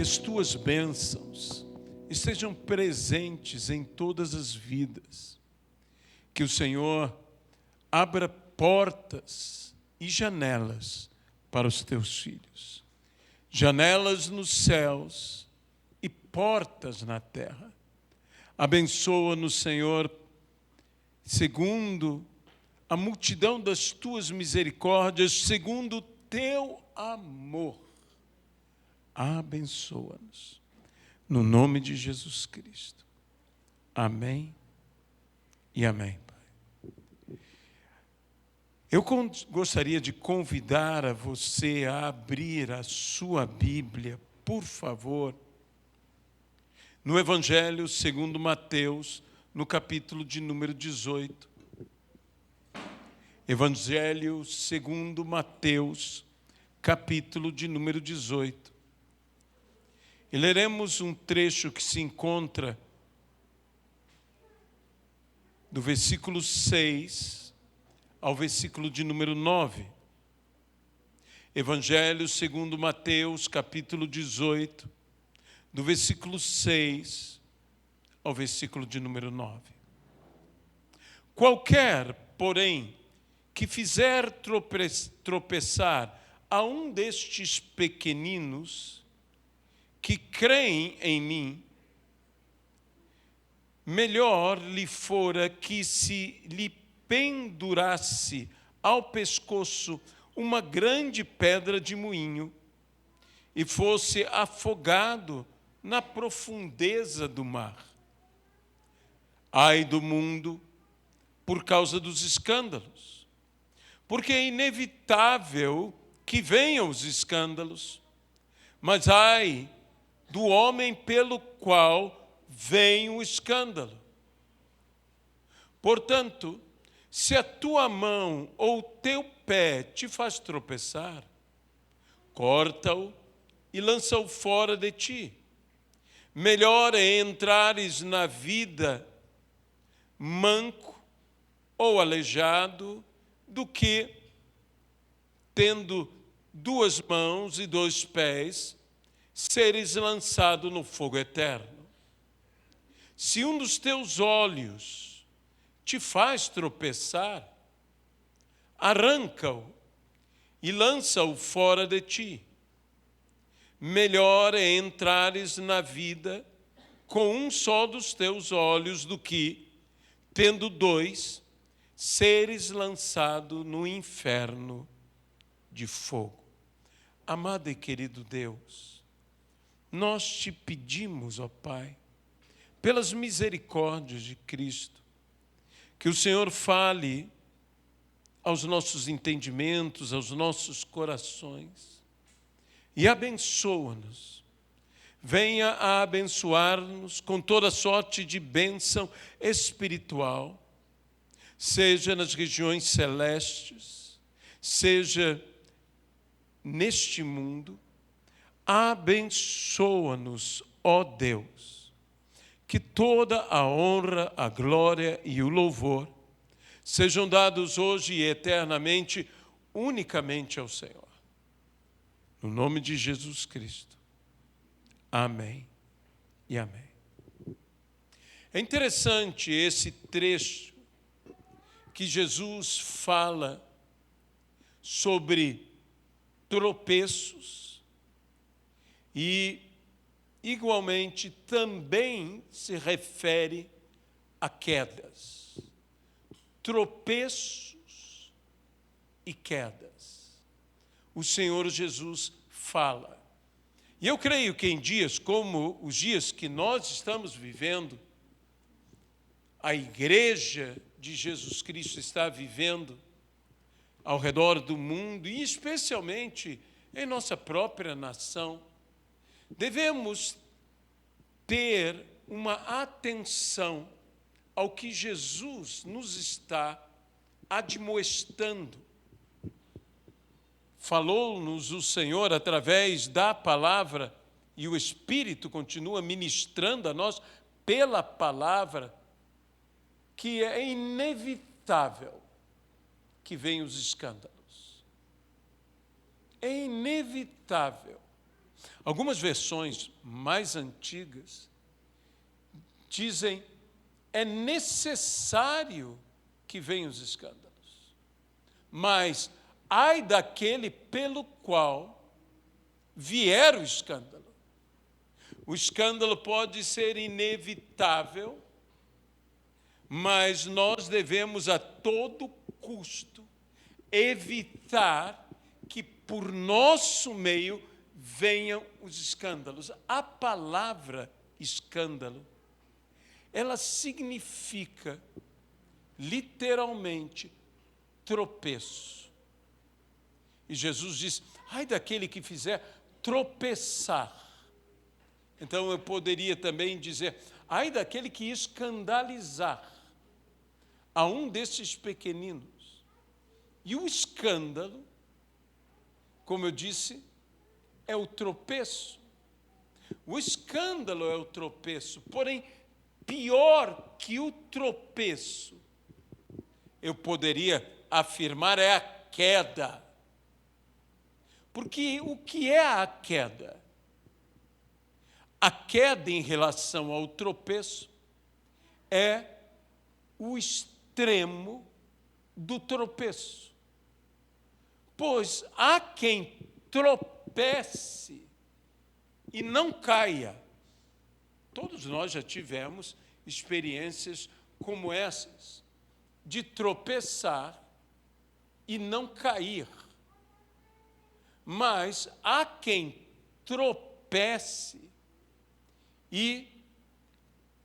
que as tuas bênçãos estejam presentes em todas as vidas. Que o Senhor abra portas e janelas para os teus filhos. Janelas nos céus e portas na terra. Abençoa-nos, Senhor, segundo a multidão das tuas misericórdias, segundo o teu amor. Abençoa-nos. No nome de Jesus Cristo. Amém e amém, Pai. Eu gostaria de convidar a você a abrir a sua Bíblia, por favor, no Evangelho segundo Mateus, no capítulo de número 18. Evangelho segundo Mateus, capítulo de número 18. E leremos um trecho que se encontra do versículo 6 ao versículo de número 9. Evangelho segundo Mateus, capítulo 18, do versículo 6 ao versículo de número 9. Qualquer, porém, que fizer tropeçar a um destes pequeninos que creem em mim, melhor lhe fora que se lhe pendurasse ao pescoço uma grande pedra de moinho e fosse afogado na profundeza do mar. Ai do mundo por causa dos escândalos, porque é inevitável que venham os escândalos, mas ai do homem pelo qual vem o escândalo. Portanto, se a tua mão ou o teu pé te faz tropeçar, corta-o e lança-o fora de ti. Melhor é entrares na vida manco ou aleijado do que, tendo duas mãos e dois pés, seres lançado no fogo eterno. Se um dos teus olhos te faz tropeçar, arranca-o e lança-o fora de ti. Melhor é entrares na vida com um só dos teus olhos do que, tendo dois, seres lançado no inferno de fogo. Amado e querido Deus, nós te pedimos, ó Pai, pelas misericórdias de Cristo, que o Senhor fale aos nossos entendimentos, aos nossos corações e abençoa-nos. Venha a abençoar-nos com toda sorte de bênção espiritual, seja nas regiões celestes, seja neste mundo. Abençoa-nos, ó Deus, que toda a honra, a glória e o louvor sejam dados hoje e eternamente unicamente ao Senhor. No nome de Jesus Cristo. Amém e amém. É interessante esse trecho que Jesus fala sobre tropeços e, igualmente, também se refere a quedas. Tropeços e quedas. O Senhor Jesus fala. E eu creio que em dias como os dias que nós estamos vivendo, a Igreja de Jesus Cristo está vivendo ao redor do mundo, e especialmente em nossa própria nação, devemos ter uma atenção ao que Jesus nos está admoestando. Falou-nos o Senhor através da palavra, e o Espírito continua ministrando a nós pela palavra, que é inevitável que venham os escândalos. É inevitável. Algumas versões mais antigas dizem: é necessário que venham os escândalos, mas ai daquele pelo qual vier o escândalo. O escândalo pode ser inevitável, mas nós devemos a todo custo evitar que por nosso meio venham os escândalos. A palavra escândalo, ela significa literalmente tropeço. E Jesus diz: ai daquele que fizer tropeçar. Então eu poderia também dizer: ai daquele que escandalizar a um desses pequeninos. E o escândalo, como eu disse, é o tropeço. O escândalo é o tropeço, porém, pior que o tropeço, eu poderia afirmar, é a queda. Porque o que é a queda? A queda em relação ao tropeço é o extremo do tropeço. Pois há quem tropece e não caia. Todos nós já tivemos experiências como essas, de tropeçar e não cair. Mas há quem tropece e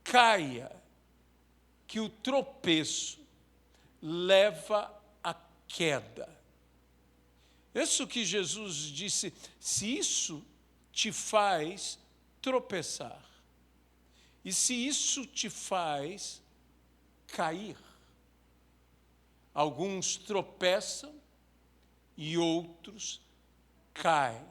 caia, que o tropeço leva à queda. Isso que Jesus disse: se isso te faz tropeçar, e se isso te faz cair, alguns tropeçam e outros caem.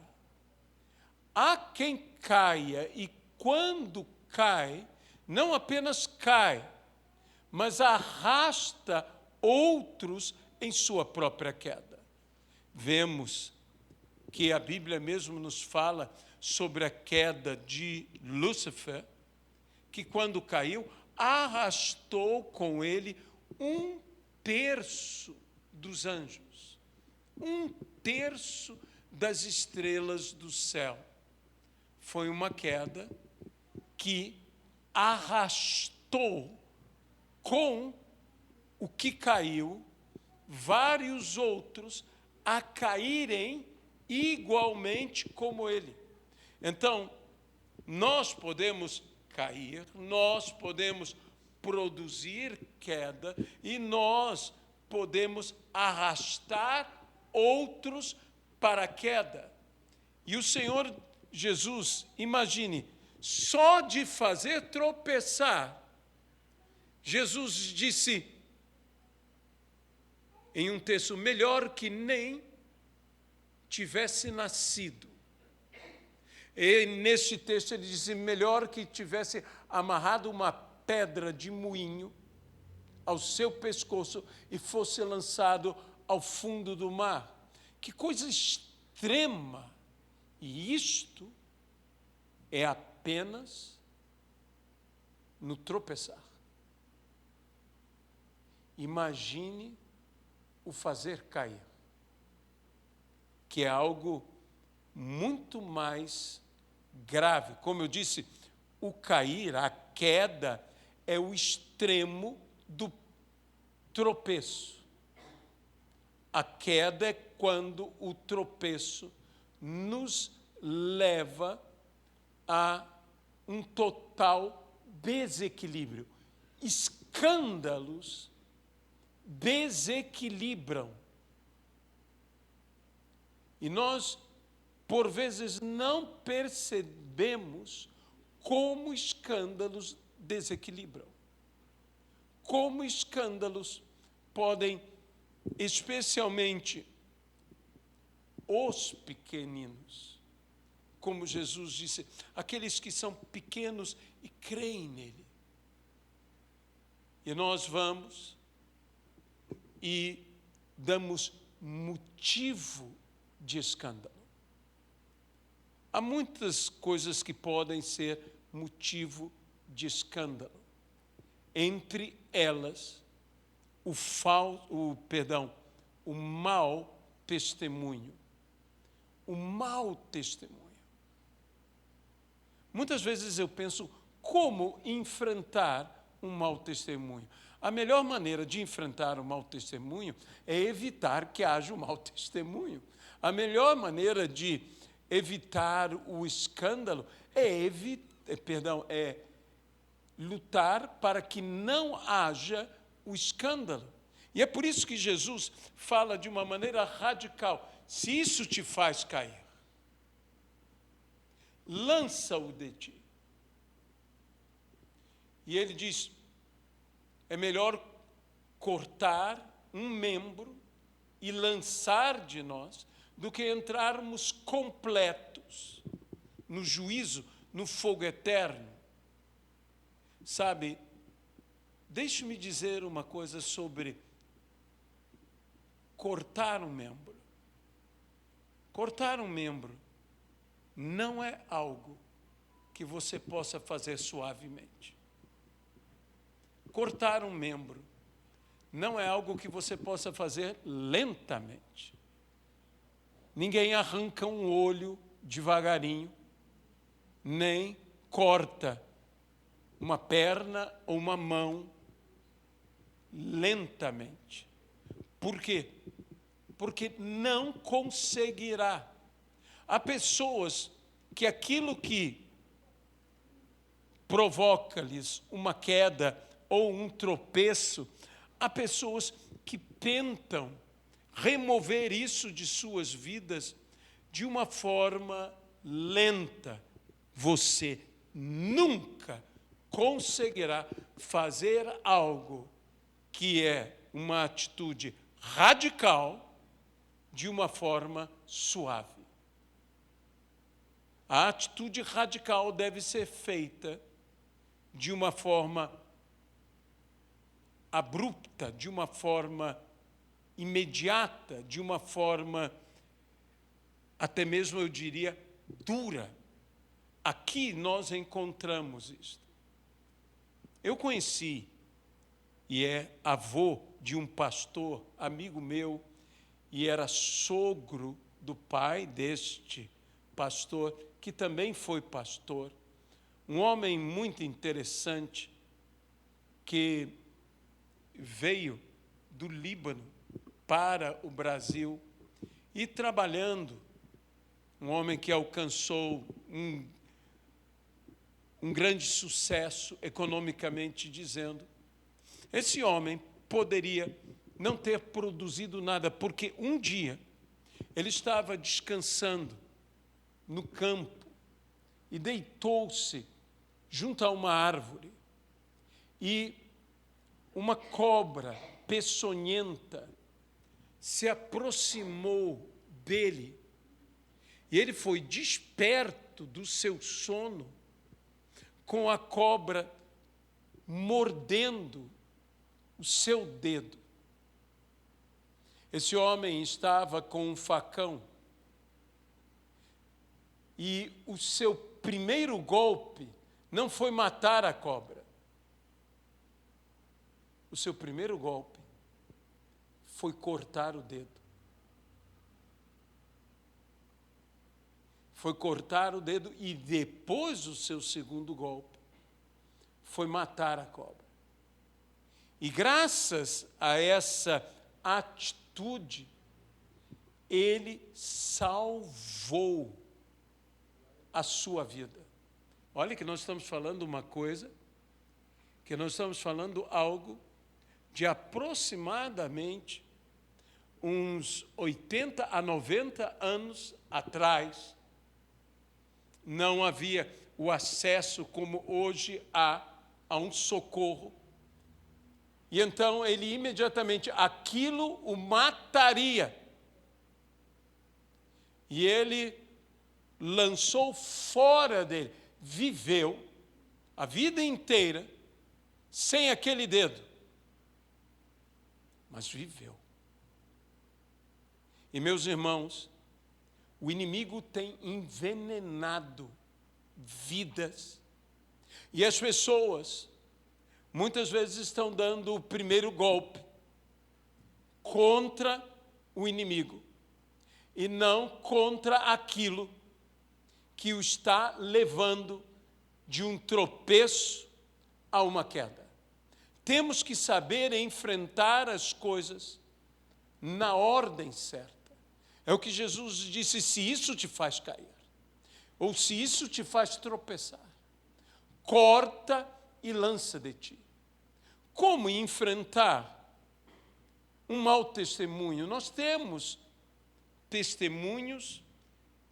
Há quem caia e quando cai, não apenas cai, mas arrasta outros em sua própria queda. Vemos que a Bíblia mesmo nos fala sobre a queda de Lúcifer, que quando caiu, arrastou com ele 1/3 dos anjos, 1/3 das estrelas do céu. Foi uma queda que arrastou com o que caiu vários outros a caírem igualmente como ele. Então, nós podemos cair, nós podemos produzir queda e nós podemos arrastar outros para a queda. E o Senhor Jesus, imagine, só de fazer tropeçar, Jesus disse em um texto: melhor que nem tivesse nascido. E neste texto ele disse: melhor que tivesse amarrado uma pedra de moinho ao seu pescoço e fosse lançado ao fundo do mar. Que coisa extrema! E isto é apenas no tropeçar. Imagine o fazer cair, que é algo muito mais grave. Como eu disse, o cair, a queda, é o extremo do tropeço. A queda é quando o tropeço nos leva a um total desequilíbrio. Escândalos desequilibram. E nós, por vezes, não percebemos como escândalos desequilibram. Como escândalos podem, especialmente os pequeninos, como Jesus disse, aqueles que são pequenos e creem nele. E nós vamos e damos motivo de escândalo. Há muitas coisas que podem ser motivo de escândalo. Entre elas, o mau testemunho. O mau testemunho. Muitas vezes eu penso como enfrentar um mau testemunho. A melhor maneira de enfrentar o mau testemunho é evitar que haja um mau testemunho. A melhor maneira de evitar o escândalo é lutar para que não haja o escândalo. E é por isso que Jesus fala de uma maneira radical: se isso te faz cair, lança-o de ti. E ele diz, é melhor cortar um membro e lançar de nós do que entrarmos completos no juízo, no fogo eterno. Sabe, deixe-me dizer uma coisa sobre cortar um membro. Cortar um membro não é algo que você possa fazer suavemente. Cortar um membro não é algo que você possa fazer lentamente. Ninguém arranca um olho devagarinho, nem corta uma perna ou uma mão lentamente. Por quê? Porque não conseguirá. Há pessoas que aquilo que provoca-lhes uma queda ou um tropeço, há pessoas que tentam remover isso de suas vidas de uma forma lenta. Você nunca conseguirá fazer algo que é uma atitude radical de uma forma suave. A atitude radical deve ser feita de uma forma abrupta, de uma forma imediata, de uma forma, até mesmo eu diria, dura. Aqui nós encontramos isto. Eu conheci, e é avô de um pastor, amigo meu, e era sogro do pai deste pastor, que também foi pastor, um homem muito interessante, que veio do Líbano para o Brasil e trabalhando, um homem que alcançou um grande sucesso economicamente dizendo. Esse homem poderia não ter produzido nada, porque um dia ele estava descansando no campo e deitou-se junto a uma árvore e uma cobra peçonhenta se aproximou dele e ele foi desperto do seu sono com a cobra mordendo o seu dedo. Esse homem estava com um facão e o seu primeiro golpe não foi matar a cobra. O seu primeiro golpe foi cortar o dedo. Foi cortar o dedo e depois o seu segundo golpe foi matar a cobra. E graças a essa atitude, ele salvou a sua vida. Olha que nós estamos falando uma coisa, que nós estamos falando algo de aproximadamente uns 80 a 90 anos atrás. Não havia o acesso como hoje há a um socorro. E então ele imediatamente, aquilo o mataria. E ele lançou fora dele, viveu a vida inteira sem aquele dedo, mas viveu. E meus irmãos, O inimigo tem envenenado vidas. E as pessoas, muitas vezes, estão dando o primeiro golpe contra o inimigo e não contra aquilo que o está levando de um tropeço a uma queda. Temos que saber enfrentar as coisas na ordem certa. É o que Jesus disse: se isso te faz cair, ou se isso te faz tropeçar, corta e lança de ti. Como enfrentar um mau testemunho? Nós temos testemunhos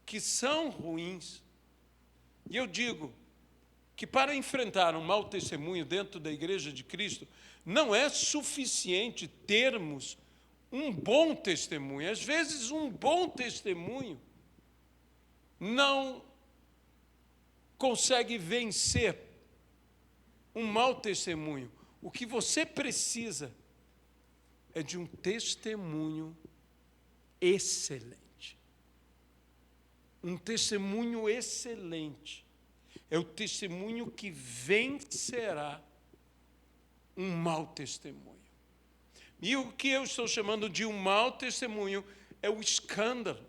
que são ruins. E eu digo que para enfrentar um mau testemunho dentro da Igreja de Cristo, não é suficiente termos um bom testemunho. Às vezes, um bom testemunho não consegue vencer um mau testemunho. O que você precisa é de um testemunho excelente. Um testemunho excelente é o testemunho que vencerá um mau testemunho. E o que eu estou chamando de um mau testemunho é o escândalo.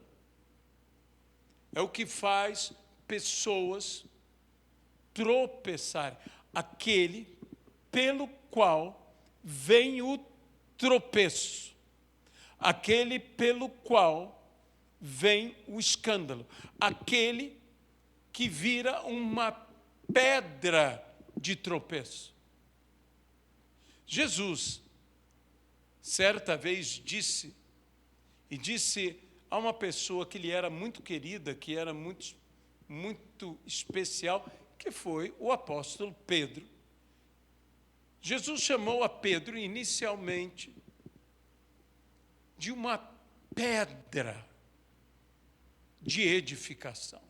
É o que faz pessoas tropeçarem. Aquele pelo qual vem o tropeço. Aquele pelo qual vem o escândalo. Aquele que vira uma pedra de tropeço. Jesus, certa vez, disse a uma pessoa que lhe era muito querida, que era muito especial, que foi o apóstolo Pedro. Jesus chamou a Pedro inicialmente de uma pedra de edificação.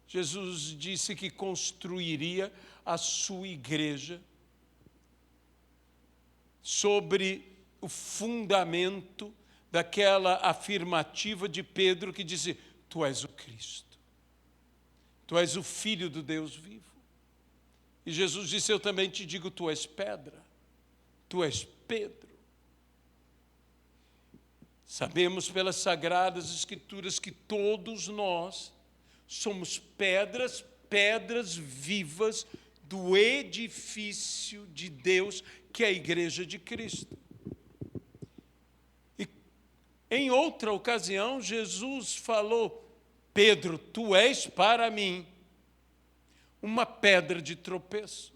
Jesus disse que construiria a sua igreja sobre o fundamento daquela afirmativa de Pedro que dizia: tu és o Cristo, tu és o Filho do Deus vivo. E Jesus disse: eu também te digo, tu és pedra, tu és Pedro. Sabemos pelas Sagradas Escrituras que todos nós somos pedras vivas do edifício de Deus, que é a Igreja de Cristo. E em outra ocasião, Jesus falou: Pedro, tu és para mim uma pedra de tropeço,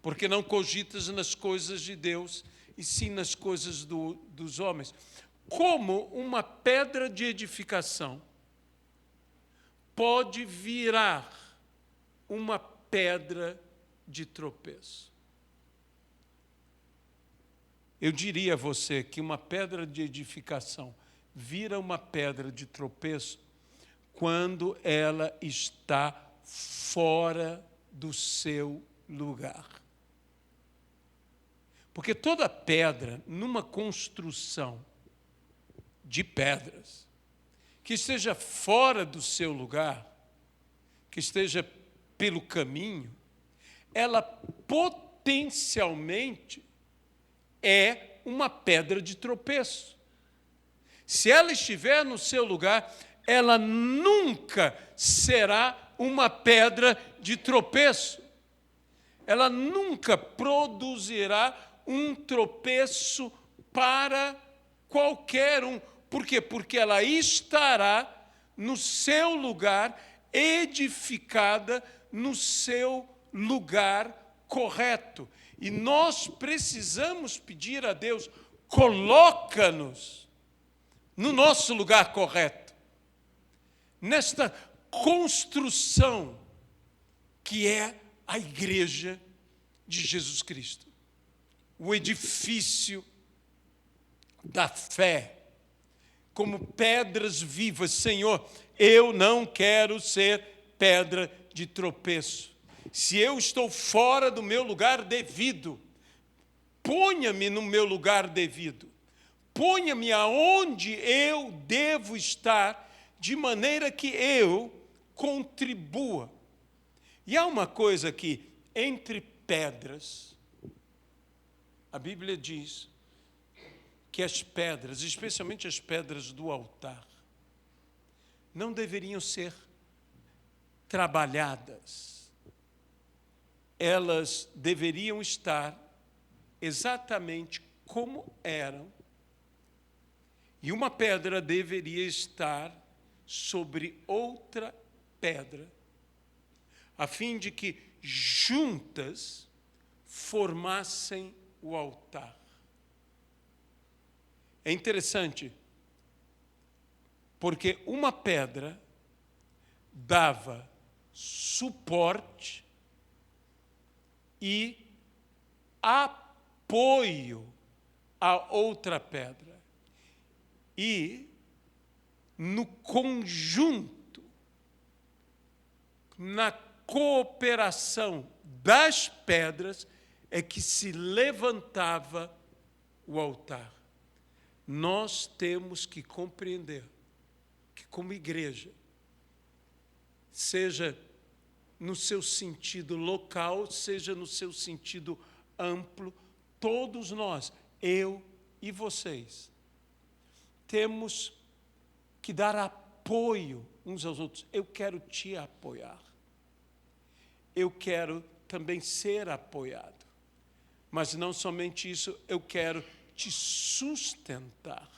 porque não cogitas nas coisas de Deus, e sim nas coisas dos homens. Como uma pedra de edificação pode virar uma pedra de tropeço? Eu diria a você que uma pedra de edificação vira uma pedra de tropeço quando ela está fora do seu lugar. Porque toda pedra, numa construção de pedras, que esteja fora do seu lugar, que esteja pelo caminho, ela potencialmente é uma pedra de tropeço. Se ela estiver no seu lugar, ela nunca será uma pedra de tropeço. Ela nunca produzirá um tropeço para qualquer um. Por quê? Porque ela estará no seu lugar, edificada no seu lugar correto. E nós precisamos pedir a Deus: coloca-nos no nosso lugar correto, nesta construção que é a Igreja de Jesus Cristo, o edifício da fé, como pedras vivas. Senhor, eu não quero ser pedra de tropeço. Se eu estou fora do meu lugar devido, ponha-me no meu lugar devido. ponha-me aonde eu devo estar, de maneira que eu contribua. E há uma coisa que, entre pedras, a Bíblia diz que as pedras, especialmente as pedras do altar, não deveriam ser trabalhadas. Elas deveriam estar exatamente como eram, e uma pedra deveria estar sobre outra pedra, a fim de que juntas formassem o altar. É interessante, porque uma pedra dava suporte e apoio à outra pedra. E, no conjunto, na cooperação das pedras, é que se levantava o altar. Nós temos que compreender que, como igreja, seja no seu sentido local, seja no seu sentido amplo, todos nós, eu e vocês, temos que dar apoio uns aos outros. Eu quero te apoiar. Eu quero também ser apoiado. Mas não somente isso, eu quero te sustentar,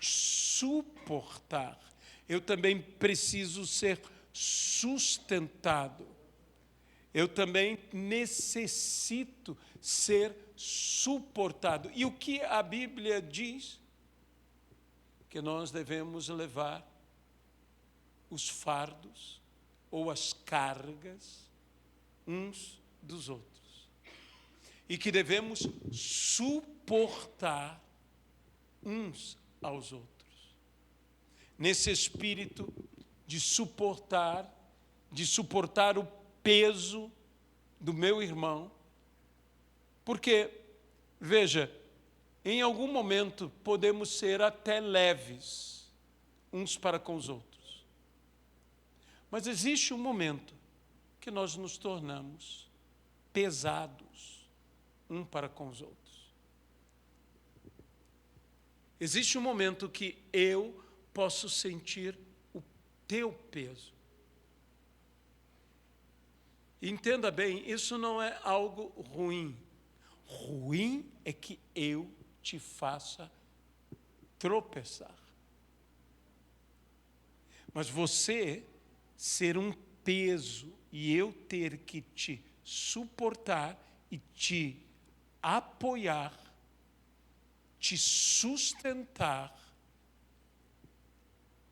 suportar. Eu também preciso ser sustentado. Eu também necessito ser suportado. E o que a Bíblia diz? Que nós devemos levar os fardos ou as cargas uns dos outros. E que devemos suportar uns aos outros. Nesse espírito de suportar o peso do meu irmão. Porque, veja, em algum momento podemos ser até leves uns para com os outros. Mas existe um momento que nós nos tornamos pesados um para com os outros. Existe um momento que eu posso sentir o teu peso. Entenda bem, isso não é algo ruim. Ruim é que eu te faça tropeçar. Mas você ser um peso e eu ter que te suportar e te apoiar, te sustentar,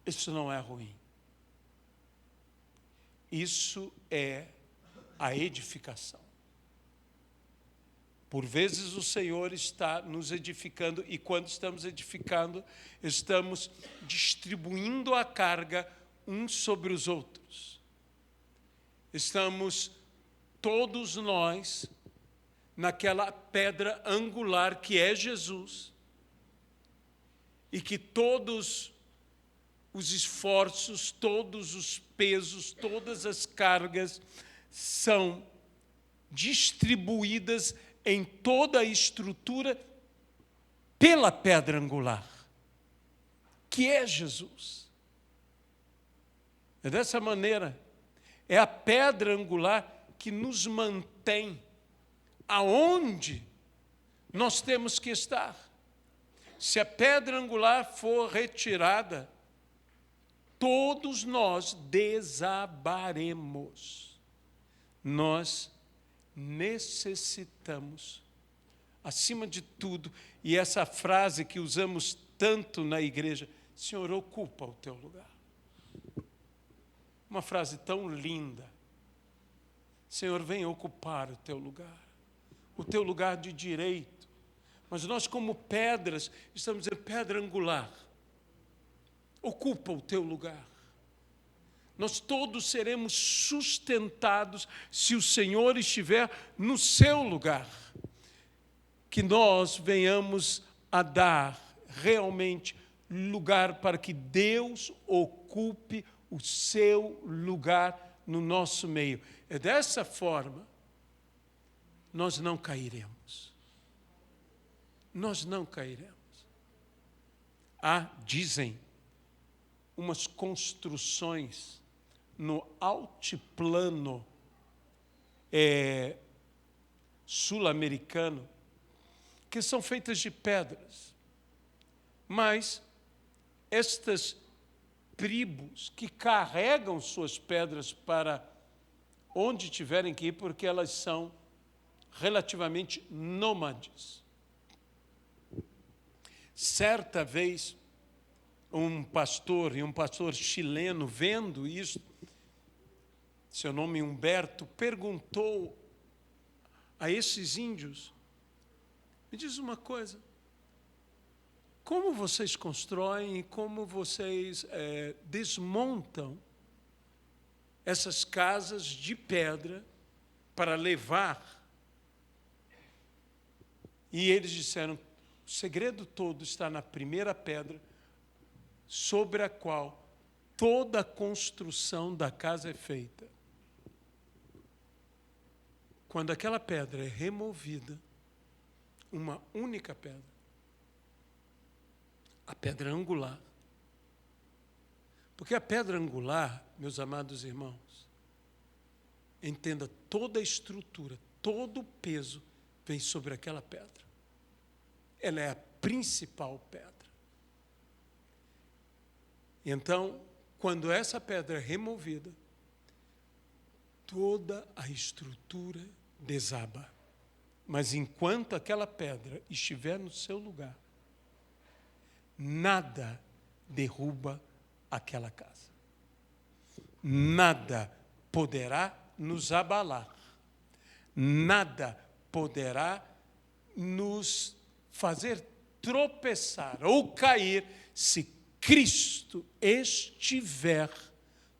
isso não é ruim. Isso é a edificação. Por vezes o Senhor está nos edificando e quando estamos edificando, estamos distribuindo a carga uns sobre os outros. Estamos todos nós naquela pedra angular que é Jesus e que todos os esforços, todos os pesos, todas as cargas são distribuídas em toda a estrutura pela pedra angular, que é Jesus. É dessa maneira, é a pedra angular que nos mantém aonde nós temos que estar. Se a pedra angular for retirada, todos nós desabaremos. Nós necessitamos, acima de tudo, e essa frase que usamos tanto na igreja, Senhor, ocupa o teu lugar. Uma frase tão linda. Senhor, vem ocupar o teu lugar de direito. Mas nós, como pedras, estamos dizendo, pedra angular, ocupa o teu lugar. Nós todos seremos sustentados se o Senhor estiver no seu lugar. Que nós venhamos a dar realmente lugar para que Deus ocupe o seu lugar no nosso meio. É dessa forma nós não cairemos. Nós não cairemos. Dizem, umas construções no altiplano sul-americano que são feitas de pedras. Mas estas tribos que carregam suas pedras para onde tiverem que ir, porque elas são relativamente nômades. Certa vez, um pastor chileno, vendo isso, seu nome Humberto, perguntou a esses índios: me diz uma coisa, como vocês constroem e como vocês desmontam essas casas de pedra para levar? E eles disseram: o segredo todo está na primeira pedra, sobre a qual toda a construção da casa é feita. Quando aquela pedra é removida, uma única pedra, a pedra angular. Porque a pedra angular, meus amados irmãos, entenda, toda a estrutura, todo o peso vem sobre aquela pedra. Ela é a principal pedra. Então, quando essa pedra é removida, toda a estrutura desaba. Mas enquanto aquela pedra estiver no seu lugar, nada derruba aquela casa. Nada poderá nos abalar. Nada poderá nos fazer tropeçar ou cair se Cristo estiver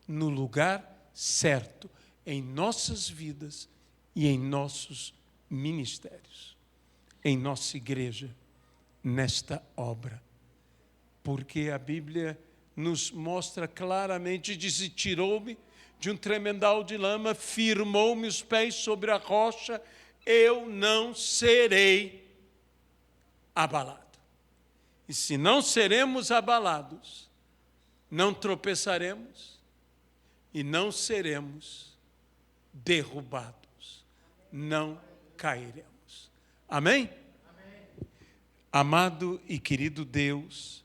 no lugar certo em nossas vidas e em nossos ministérios, em nossa igreja, nesta obra. Porque a Bíblia nos mostra claramente, diz: e tirou-me de um tremendal de lama, firmou-me os pés sobre a rocha, eu não serei abalado. E se não seremos abalados, não tropeçaremos e não seremos derrubados, não cairemos. Amém? Amém. Amado e querido Deus,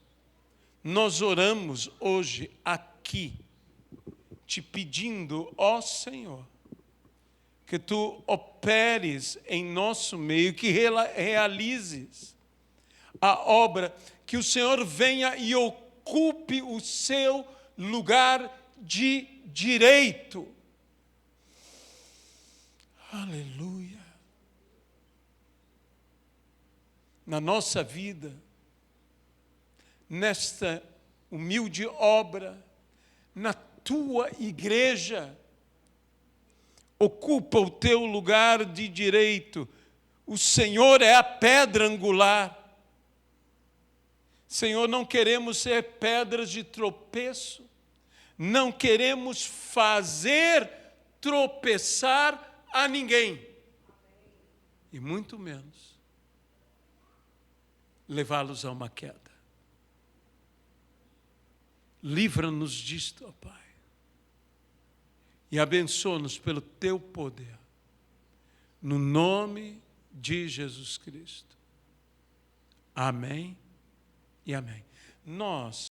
nós oramos hoje aqui, te pedindo, ó Senhor, que Tu operes em nosso meio, que realizes a obra, que o Senhor venha e ocupe o seu lugar de direito. Aleluia. Na nossa vida, nesta humilde obra, na Tua igreja, ocupa o Teu lugar de direito. O Senhor é a pedra angular. Senhor, não queremos ser pedras de tropeço, não queremos fazer tropeçar a ninguém, e muito menos levá-los a uma queda. Livra-nos disto, ó Pai, e abençoa-nos pelo Teu poder, no nome de Jesus Cristo. Amém e amém. Nós